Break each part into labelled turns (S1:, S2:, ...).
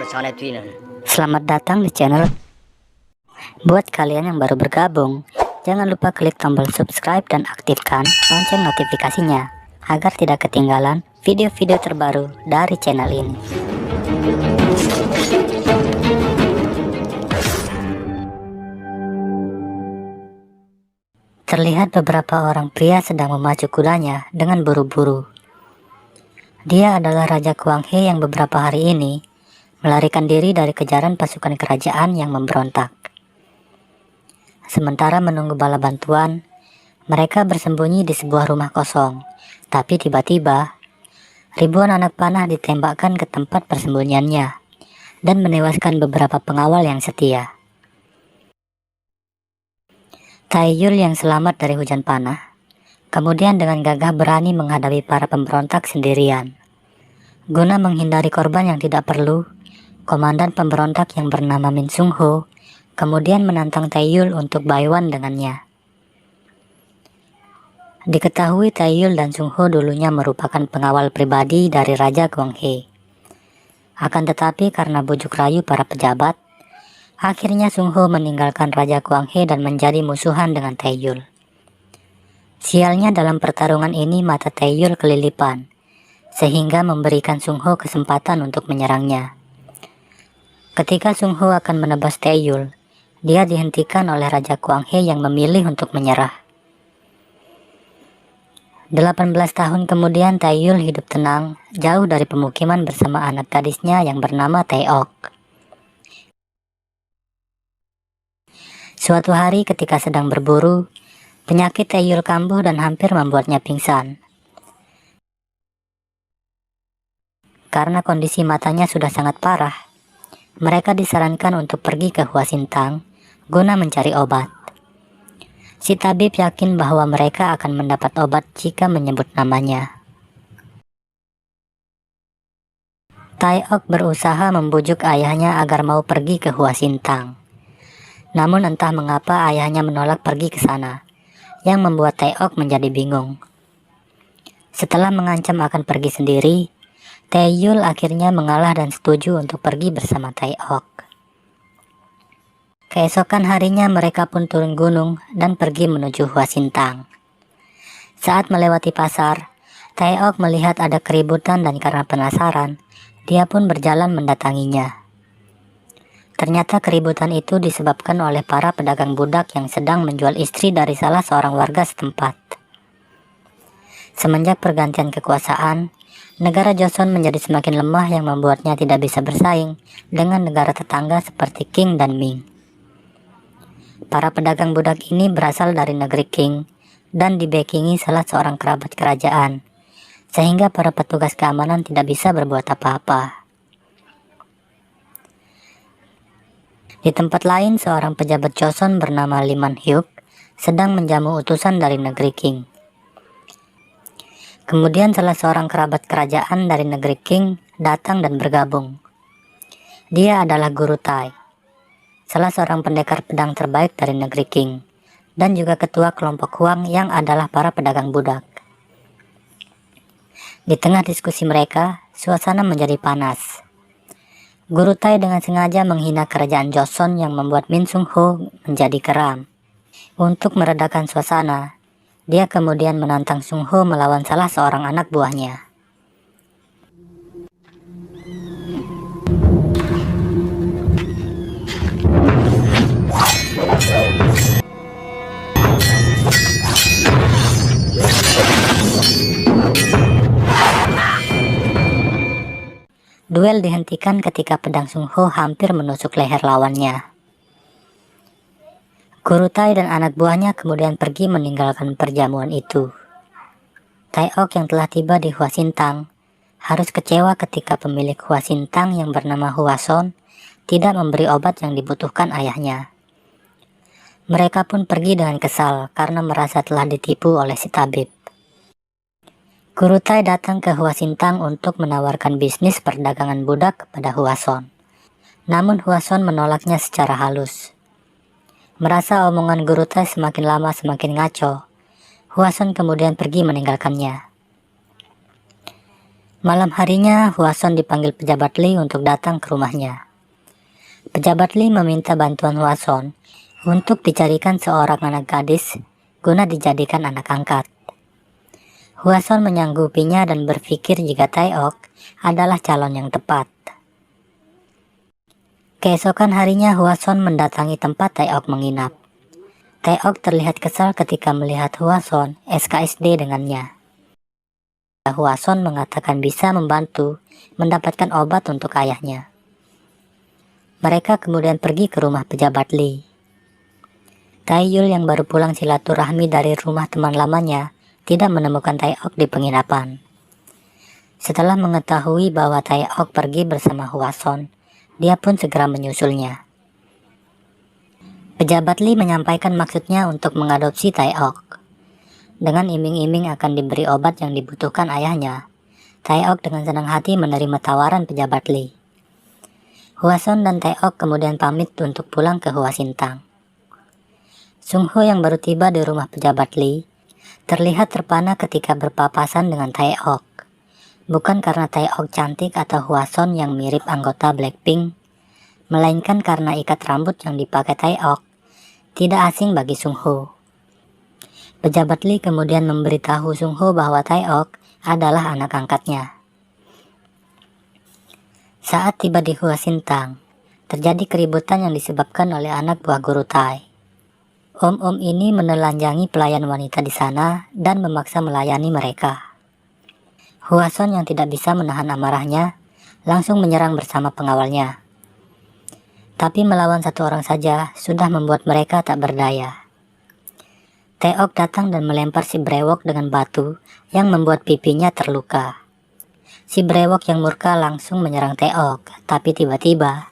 S1: 전에 뛰는.
S2: Selamat datang di channel. Buat kalian yang baru bergabung, jangan lupa klik tombol subscribe dan aktifkan lonceng notifikasinya agar tidak ketinggalan video-video terbaru dari channel ini. Terlihat beberapa orang pria sedang memacu kudanya dengan buru-buru. Dia adalah Raja Kuang He yang beberapa hari ini melarikan diri dari kejaran pasukan kerajaan yang memberontak. Sementara menunggu bala bantuan, mereka bersembunyi di sebuah rumah kosong. Tapi tiba-tiba, ribuan anak panah ditembakkan ke tempat persembunyiannya dan menewaskan beberapa pengawal yang setia. Taeyul yang selamat dari hujan panah, kemudian dengan gagah berani menghadapi para pemberontak sendirian. Guna menghindari korban yang tidak perlu, komandan pemberontak yang bernama Min Sung Ho kemudian menantang Taeyul untuk baiwan dengannya. Diketahui Taeyul dan Sung Ho dulunya merupakan pengawal pribadi dari Raja Kuang He. Akan tetapi karena bujuk rayu para pejabat, akhirnya Sung Ho meninggalkan Raja Kuang He dan menjadi musuhan dengan Taeyul. Sialnya dalam pertarungan ini mata Taeyul kelilipan, sehingga memberikan Sung Ho kesempatan untuk menyerangnya. Ketika Sung Ho akan menebas Taeyul, dia dihentikan oleh Raja Kuang He yang memilih untuk menyerah. 18 tahun kemudian Taeyul hidup tenang, jauh dari pemukiman bersama anak gadisnya yang bernama Taeok. Suatu hari ketika sedang berburu, penyakit Taeyul kambuh dan hampir membuatnya pingsan. Karena kondisi matanya sudah sangat parah, mereka disarankan untuk pergi ke Hua Sintang guna mencari obat. Si tabib yakin bahwa mereka akan mendapat obat jika menyebut namanya. Taeok berusaha membujuk ayahnya agar mau pergi ke Hua Sintang. Namun entah mengapa ayahnya menolak pergi ke sana, yang membuat Taeok menjadi bingung. Setelah mengancam akan pergi sendiri, Taeyul akhirnya mengalah dan setuju untuk pergi bersama Taeok. Keesokan harinya mereka pun turun gunung dan pergi menuju Hua Sintang. Saat melewati pasar, Taeok melihat ada keributan dan karena penasaran, dia pun berjalan mendatanginya. Ternyata keributan itu disebabkan oleh para pedagang budak yang sedang menjual istri dari salah seorang warga setempat. Semenjak pergantian kekuasaan, negara Joseon menjadi semakin lemah yang membuatnya tidak bisa bersaing dengan negara tetangga seperti Qing dan Ming. Para pedagang budak ini berasal dari negeri Qing dan dibekingi salah seorang kerabat kerajaan, sehingga para petugas keamanan tidak bisa berbuat apa-apa. Di tempat lain, seorang pejabat Joseon bernama Lee Man-hyuk sedang menjamu utusan dari negeri Qing. Kemudian salah seorang kerabat kerajaan dari negeri Qing datang dan bergabung. Dia adalah Guru Tai, salah seorang pendekar pedang terbaik dari negeri Qing, dan juga ketua kelompok Huang yang adalah para pedagang budak. Di tengah diskusi mereka, suasana menjadi panas. Guru Tai dengan sengaja menghina kerajaan Joseon yang membuat Min Sung Ho menjadi geram. Untuk meredakan suasana, dia kemudian menantang Sung Ho melawan salah seorang anak buahnya. Duel dihentikan ketika pedang Sung Ho hampir menusuk leher lawannya. Guru Tai dan anak buahnya kemudian pergi meninggalkan perjamuan itu. Taeok yang telah tiba di Hua Sintang harus kecewa ketika pemilik Hua Sintang yang bernama Hua Son tidak memberi obat yang dibutuhkan ayahnya. Mereka pun pergi dengan kesal karena merasa telah ditipu oleh si tabib. Guru Tai datang ke Hua Sintang untuk menawarkan bisnis perdagangan budak kepada Hua Son. Namun Hua Son menolaknya secara halus. Merasa omongan Guru Tai semakin lama semakin ngaco, Hua Son kemudian pergi meninggalkannya. Malam harinya, Hwason dipanggil pejabat Lee untuk datang ke rumahnya. Pejabat Lee meminta bantuan Hwason untuk dicarikan seorang anak gadis guna dijadikan anak angkat. Hwason menyanggupinya dan berpikir jika Tae-ok adalah calon yang tepat. Keesokan harinya, Hwason mendatangi tempat Tae-ok menginap. Tae-ok terlihat kesal ketika melihat Hwason SKSD dengannya. Hwason mengatakan bisa membantu mendapatkan obat untuk ayahnya. Mereka kemudian pergi ke rumah pejabat Lee. Tae-yul yang baru pulang silaturahmi dari rumah teman lamanya tidak menemukan Tae-ok di penginapan. Setelah mengetahui bahwa Tae-ok pergi bersama Hwason, dia pun segera menyusulnya. Pejabat Lee menyampaikan maksudnya untuk mengadopsi Tae-ok. Dengan iming-iming akan diberi obat yang dibutuhkan ayahnya, Tae-ok dengan senang hati menerima tawaran pejabat Lee. Hwason dan Tae-ok kemudian pamit untuk pulang ke Hwasintang. Sung-ho yang baru tiba di rumah pejabat Lee terlihat terpana ketika berpapasan dengan Tae-ok. Bukan karena Tae-ok cantik atau Hwason yang mirip anggota Blackpink, melainkan karena ikat rambut yang dipakai Tae-ok tidak asing bagi Sung-ho. Pejabat Lee kemudian memberitahu Sung-ho bahwa Tae-ok adalah anak angkatnya. Saat tiba di Hwasintang, terjadi keributan yang disebabkan oleh anak buah guru Tae. Om-om ini menelanjangi pelayan wanita di sana dan memaksa melayani mereka. Hwason yang tidak bisa menahan amarahnya langsung menyerang bersama pengawalnya. Tapi melawan satu orang saja sudah membuat mereka tak berdaya. Tae-ok datang dan melempar si brewok dengan batu yang membuat pipinya terluka. Si brewok yang murka langsung menyerang Tae-ok, tapi tiba-tiba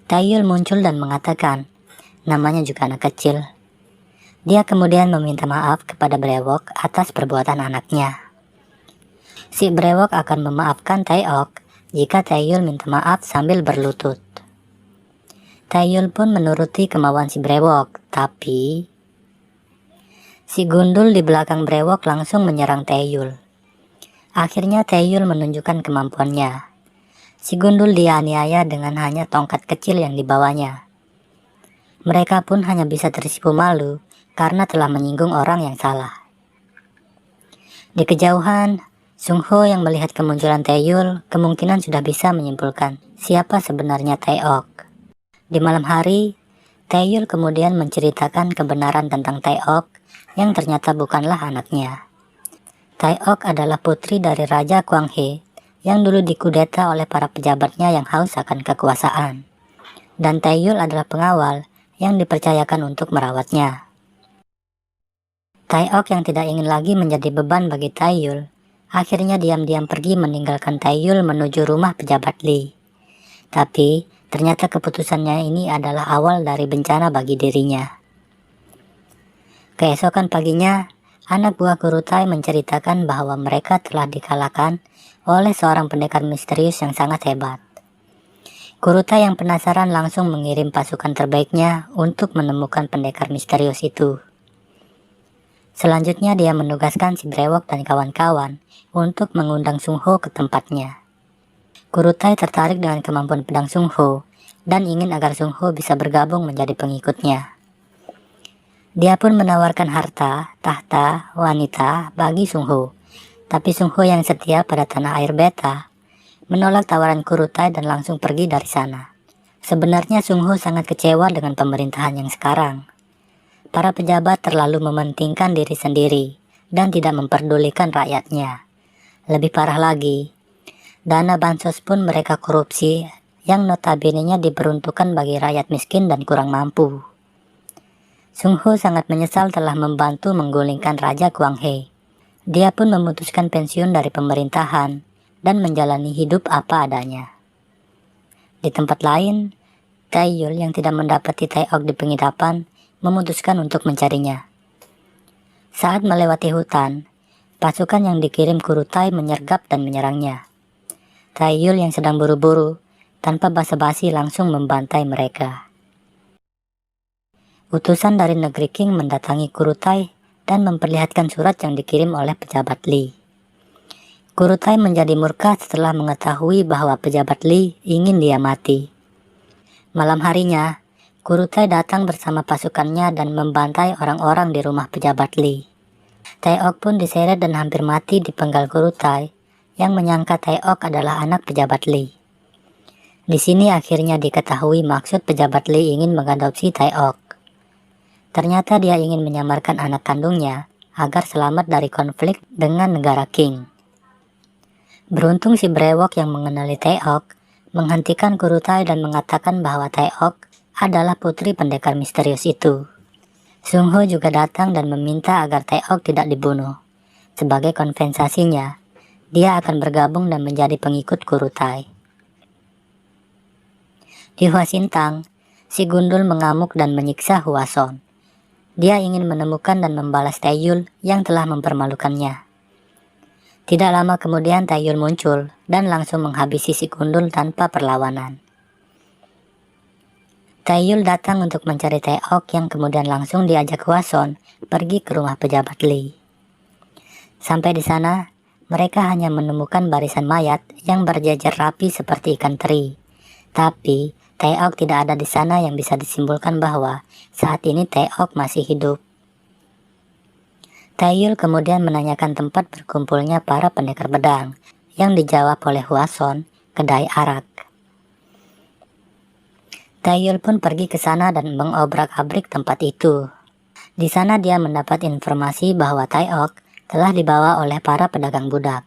S2: Tae-yul muncul dan mengatakan, namanya juga anak kecil. Dia kemudian meminta maaf kepada brewok atas perbuatan anaknya. Si brewok akan memaafkan Tae-ok jika Tae-yul minta maaf sambil berlutut. Tae-yul pun menuruti kemauan si brewok, tapi si gundul di belakang brewok langsung menyerang Tae-yul. Akhirnya Tae-yul menunjukkan kemampuannya. Si gundul dianiaya dengan hanya tongkat kecil yang dibawanya. Mereka pun hanya bisa tersipu malu karena telah menyinggung orang yang salah. Di kejauhan, Sung-ho yang melihat kemunculan Tae-yul kemungkinan sudah bisa menyimpulkan siapa sebenarnya Tae-ok. Di malam hari, Tae-yul kemudian menceritakan kebenaran tentang Tae-ok yang ternyata bukanlah anaknya. Tae-ok adalah putri dari Raja Kwang-he yang dulu dikudeta oleh para pejabatnya yang haus akan kekuasaan. Dan Tae-yul adalah pengawal yang dipercayakan untuk merawatnya. Tae-ok yang tidak ingin lagi menjadi beban bagi Tae-yul, akhirnya diam-diam pergi meninggalkan Tae-yul menuju rumah pejabat Lee. Tapi ternyata keputusannya ini adalah awal dari bencana bagi dirinya. Keesokan paginya, anak buah guru Tae menceritakan bahwa mereka telah dikalahkan oleh seorang pendekar misterius yang sangat hebat. Guru Tae yang penasaran langsung mengirim pasukan terbaiknya untuk menemukan pendekar misterius itu. Selanjutnya dia menugaskan si brewok dan kawan-kawan untuk mengundang Sung-ho ke tempatnya. Guru Tae tertarik dengan kemampuan pedang Sung-ho dan ingin agar Sung-ho bisa bergabung menjadi pengikutnya. Dia pun menawarkan harta, tahta, wanita bagi Sung-ho. Tapi Sung-ho yang setia pada tanah air beta menolak tawaran Guru Tae dan langsung pergi dari sana. Sebenarnya Sung-ho sangat kecewa dengan pemerintahan yang sekarang. Para pejabat terlalu mementingkan diri sendiri dan tidak memperdulikan rakyatnya. Lebih parah lagi, dana bansos pun mereka korupsi yang notabene-nya diperuntukkan bagi rakyat miskin dan kurang mampu. Sung-ho sangat menyesal telah membantu menggulingkan Raja Kwang-he. Dia pun memutuskan pensiun dari pemerintahan dan menjalani hidup apa adanya. Di tempat lain, Tae-yul yang tidak mendapati Tae-ok di penginapan memutuskan untuk mencarinya. Saat melewati hutan, pasukan yang dikirim Guru Tae menyergap dan menyerangnya. Tae-yul yang sedang buru-buru tanpa basa-basi langsung membantai mereka. Utusan dari negeri Qing mendatangi Guru Tae dan memperlihatkan surat yang dikirim oleh pejabat Lee. Kurutai menjadi murka setelah mengetahui bahwa pejabat Li ingin dia mati. Malam harinya, Kurutai datang bersama pasukannya dan membantai orang-orang di rumah pejabat Li. Taeok pun diseret dan hampir mati di penggal Kurutai yang menyangka Taeok adalah anak pejabat Li. Di sini akhirnya diketahui maksud pejabat Li ingin mengadopsi Taeok. Ternyata dia ingin menyamarkan anak kandungnya agar selamat dari konflik dengan negara Qing. Beruntung si brewok yang mengenali Taeok menghentikan Kurutai dan mengatakan bahwa Taeok adalah putri pendekar misterius itu. Sung Ho juga datang dan meminta agar Taeok tidak dibunuh. Sebagai kompensasinya, dia akan bergabung dan menjadi pengikut Kurutai. Di Hwasintang, si gundul mengamuk dan menyiksa Hwason. Dia ingin menemukan dan membalas Taeyul yang telah mempermalukannya. Tidak lama kemudian Taeyul muncul dan langsung menghabisi si gundul tanpa perlawanan. Taeyul datang untuk mencari Taeok yang kemudian langsung diajak Hwason pergi ke rumah pejabat Li. Sampai di sana, mereka hanya menemukan barisan mayat yang berjejer rapi seperti ikan teri. Tapi Taeok tidak ada di sana yang bisa disimpulkan bahwa saat ini Taeok masih hidup. Taeyul kemudian menanyakan tempat berkumpulnya para pendekar pedang yang dijawab oleh Hwason, kedai arak. Taeyul pun pergi ke sana dan mengobrak-abrik tempat itu. Di sana dia mendapat informasi bahwa Taeok telah dibawa oleh para pedagang budak.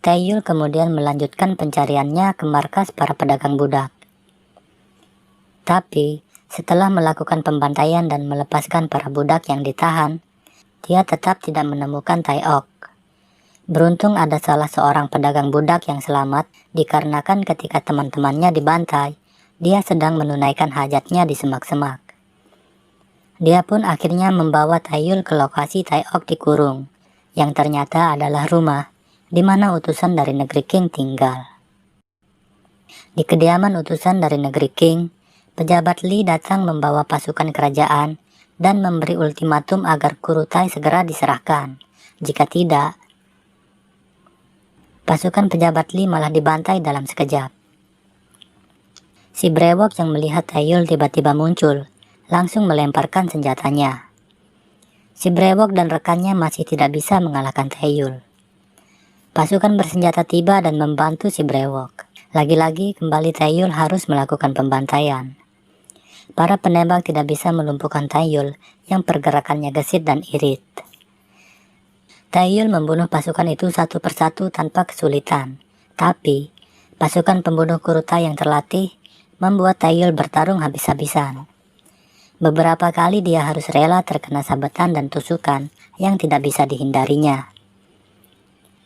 S2: Taeyul kemudian melanjutkan pencariannya ke markas para pedagang budak. Tapi setelah melakukan pembantaian dan melepaskan para budak yang ditahan, dia tetap tidak menemukan Taeok. Beruntung ada salah seorang pedagang budak yang selamat dikarenakan ketika teman-temannya dibantai, dia sedang menunaikan hajatnya di semak-semak. Dia pun akhirnya membawa Taeyul ke lokasi Taeok dikurung, yang ternyata adalah rumah di mana utusan dari negeri Qing tinggal. Di kediaman utusan dari negeri Qing, pejabat Li datang membawa pasukan kerajaan dan memberi ultimatum agar Kurutai segera diserahkan. Jika tidak, pasukan pejabat Li malah dibantai dalam sekejap. Si brewok yang melihat Taeyul tiba-tiba muncul, langsung melemparkan senjatanya. Si brewok dan rekannya masih tidak bisa mengalahkan Taeyul. Pasukan bersenjata tiba dan membantu si brewok. Lagi-lagi kembali Taeyul harus melakukan pembantaian. Para penembak tidak bisa melumpuhkan Taeyul yang pergerakannya gesit dan irit. Taeyul membunuh pasukan itu satu persatu tanpa kesulitan. Tapi, pasukan pembunuh Kurutai yang terlatih membuat Taeyul bertarung habis-habisan. Beberapa kali dia harus rela terkena sabetan dan tusukan yang tidak bisa dihindarinya.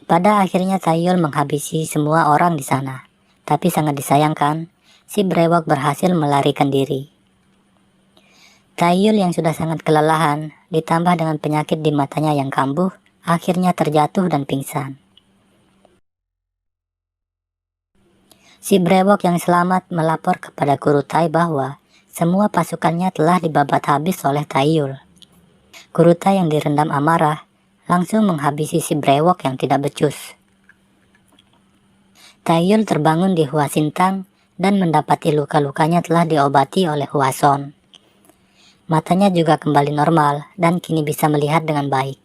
S2: Pada akhirnya Taeyul menghabisi semua orang di sana. Tapi sangat disayangkan, si brewok berhasil melarikan diri. Taeyul yang sudah sangat kelelahan, ditambah dengan penyakit di matanya yang kambuh, akhirnya terjatuh dan pingsan. Si brewok yang selamat melapor kepada Kurutai bahwa semua pasukannya telah dibabat habis oleh Taeyul. Kurutai yang direndam amarah, langsung menghabisi si brewok yang tidak becus. Taeyul terbangun di Hwasintang dan mendapati luka-lukanya telah diobati oleh Hwason. Matanya juga kembali normal dan kini bisa melihat dengan baik.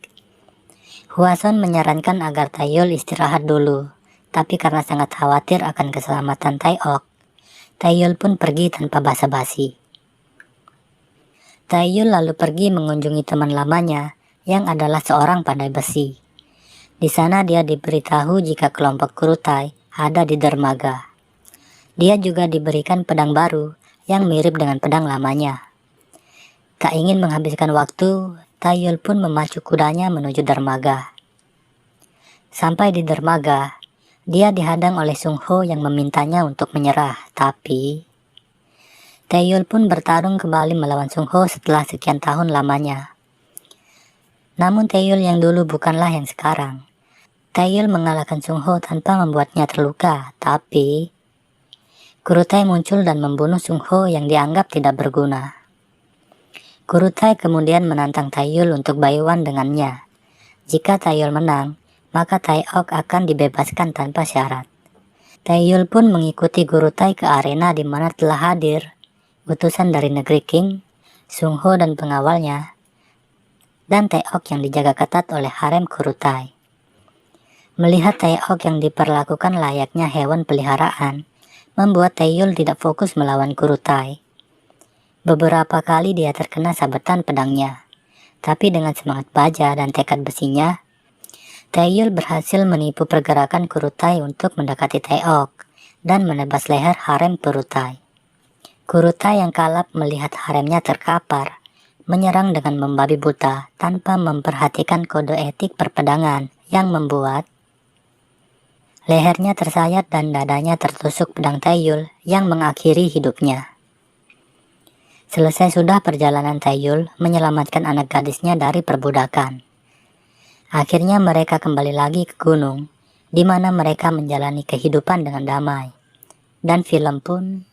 S2: Hwason menyarankan agar Taeyul istirahat dulu, tapi karena sangat khawatir akan keselamatan Taeok, Taeyul pun pergi tanpa basa-basi. Taeyul lalu pergi mengunjungi teman lamanya yang adalah seorang pandai besi. Di sana dia diberitahu jika kelompok Kurutai ada di dermaga. Dia juga diberikan pedang baru yang mirip dengan pedang lamanya. Tak ingin menghabiskan waktu, Taeyul pun memacu kudanya menuju dermaga. Sampai di dermaga, dia dihadang oleh Sung Ho yang memintanya untuk menyerah, tapi Taeyul pun bertarung kembali melawan Sung Ho setelah sekian tahun lamanya. Namun Taeyul yang dulu bukanlah yang sekarang. Taeyul mengalahkan Sung Ho tanpa membuatnya terluka, tapi Kurutai muncul dan membunuh Sung Ho yang dianggap tidak berguna. Kurutai kemudian menantang Taeyul untuk bayuan dengannya. Jika Taeyul menang, maka Taeok akan dibebaskan tanpa syarat. Taeyul pun mengikuti Guru Tai ke arena di mana telah hadir utusan dari negeri King, Sung Ho dan pengawalnya, dan Taeok yang dijaga ketat oleh harem Guru Tai. Melihat Taeok yang diperlakukan layaknya hewan peliharaan, membuat Taeyul tidak fokus melawan Guru Tai. Beberapa kali dia terkena sabetan pedangnya, tapi dengan semangat baja dan tekad besinya, Taeyul berhasil menipu pergerakan Guru Tai untuk mendekati Taeok dan menebas leher harem Guru Tai. Guru Tai yang kalap melihat haremnya terkapar, menyerang dengan membabi buta tanpa memperhatikan kode etik perpedangan yang membuat lehernya tersayat dan dadanya tertusuk pedang Taeyul yang mengakhiri hidupnya. Selesai sudah perjalanan Taeyul menyelamatkan anak gadisnya dari perbudakan. Akhirnya mereka kembali lagi ke gunung, di mana mereka menjalani kehidupan dengan damai. Dan film pun